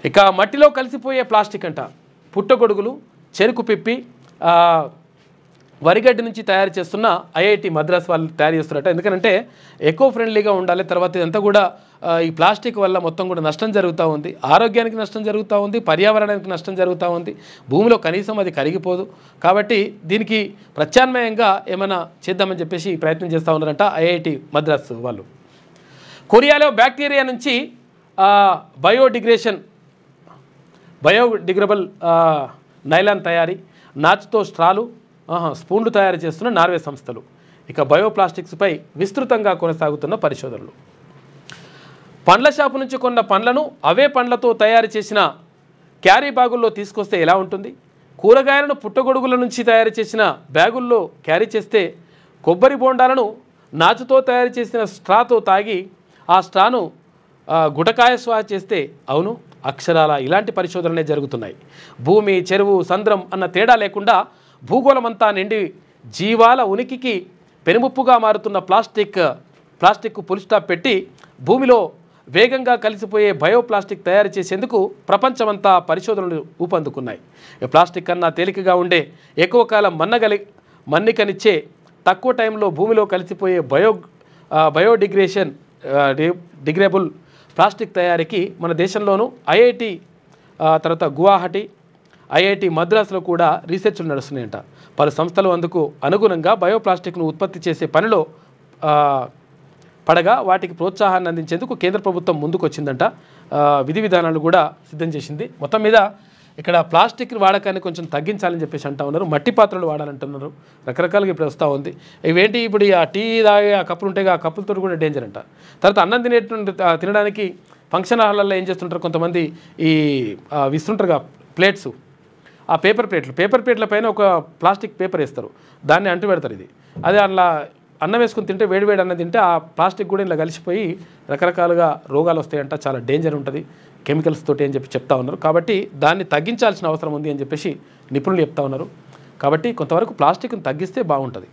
ఇక మట్టిలో కలిసిపోయే ప్లాస్టిక్ అంట పుట్టగొడుగులు చెరుకు పిప్పి వరిగడ్డి నుంచి తయారు చేస్తున్న ఐఐటి మద్రాస్ వాళ్ళు తయారు చేస్తున్నట్టు ఎందుకంటే ఎకో ఫ్రెండ్లీగా ఉండాలి తర్వాత ఇదంతా కూడా ఈ ప్లాస్టిక్ వల్ల మొత్తం కూడా నష్టం జరుగుతూ ఉంది ఆరోగ్యానికి నష్టం జరుగుతూ ఉంది పర్యావరణానికి నష్టం జరుగుతూ ఉంది భూమిలో కనీసం అది కరిగిపోదు కాబట్టి దీనికి ప్రత్యామ్నాయంగా ఏమైనా చేద్దామని చెప్పేసి ప్రయత్నం చేస్తూ ఉన్నారంట ఐఐటి మద్రాస్ వాళ్ళు కొరియాలో బ్యాక్టీరియా నుంచి బయోడిగ్రేడబుల్ నైలాన్ తయారీ నాచుతో స్ట్రాలు స్పూన్లు తయారు చేస్తున్న నార్వే సంస్థలు ఇక బయోప్లాస్టిక్స్పై విస్తృతంగా కొనసాగుతున్న పరిశోధనలు పండ్ల షాపు నుంచి కొన్న పండ్లను అవే పండ్లతో తయారు చేసిన క్యారీ బ్యాగుల్లో తీసుకొస్తే ఎలా ఉంటుంది కూరగాయలను పుట్టగొడుగుల నుంచి తయారు చేసిన బ్యాగుల్లో క్యారీ చేస్తే కొబ్బరి బోండాలను నాచుతో తయారు చేసిన స్ట్రాతో తాగి ఆ స్ట్రాను గుటకాయ స్వాహ చేస్తే అవును అక్షరాల ఇలాంటి పరిశోధనలే జరుగుతున్నాయి భూమి చెరువు సంద్రం అన్న తేడా లేకుండా భూగోళమంతా నిండి జీవాల ఉనికికి పెనుముప్పుగా మారుతున్న ప్లాస్టిక్ ఫుల్ స్టాప్ పెట్టి భూమిలో వేగంగా కలిసిపోయే బయోప్లాస్టిక్ తయారు చేసేందుకు ప్రపంచమంతా పరిశోధనలు ఊపందుకున్నాయి ప్లాస్టిక్ కన్నా తేలికగా ఉండే ఎక్కువ కాలం మన్నికనిచ్చే తక్కువ టైంలో భూమిలో కలిసిపోయే డిగ్రేడబుల్ ప్లాస్టిక్ తయారీకి మన దేశంలోనూ ఐఐటి తర్వాత గువాహటి ఐఐటి మద్రాసులో కూడా రీసెర్చ్లు నడుస్తున్నాయంట పలు సంస్థలు అందుకు అనుగుణంగా బయోప్లాస్టిక్ను ఉత్పత్తి చేసే పనిలో పడగా వాటికి ప్రోత్సాహాన్ని అందించేందుకు కేంద్ర ప్రభుత్వం ముందుకు వచ్చిందంట విధి విధానాలు కూడా సిద్ధం చేసింది మొత్తం మీద ఇక్కడ ప్లాస్టిక్ వాడకాన్ని కొంచెం తగ్గించాలని చెప్పేసి అంటూ ఉన్నారు మట్టి పాత్రలు వాడాలంటున్నారు రకరకాలుగా ఇప్పుడు వస్తూ ఉంది ఇవేంటి ఇప్పుడు ఆ టీ తాగే ఆ కప్పులు ఉంటాయి ఆ కప్పులతో కూడా డేంజర్ అంట తర్వాత అన్నం తినడానికి ఫంక్షన్ హాల్లో ఏం చేస్తుంటారు కొంతమంది ఈ విస్తుంటారుగా ప్లేట్స్ ఆ పేపర్ ప్లేట్ల పైన ఒక ప్లాస్టిక్ పేపర్ వేస్తారు దాన్ని అంటు పెడతారు ఇది అదే అలా అన్నం వేసుకుని తింటే వేడివేడి అన్నం తింటే ఆ ప్లాస్టిక్ కూడా ఇలా కలిసిపోయి రకరకాలుగా రోగాలు వస్తాయంట చాలా డేంజర్ ఉంటుంది కెమికల్స్ తోటి అని చెప్తా ఉన్నారు కాబట్టి దాన్ని తగ్గించాల్సిన అవసరం ఉంది అని చెప్పేసి నిపుణులు చెప్తా ఉన్నారు కాబట్టి కొంతవరకు ప్లాస్టిక్ని తగ్గిస్తే బాగుంటుంది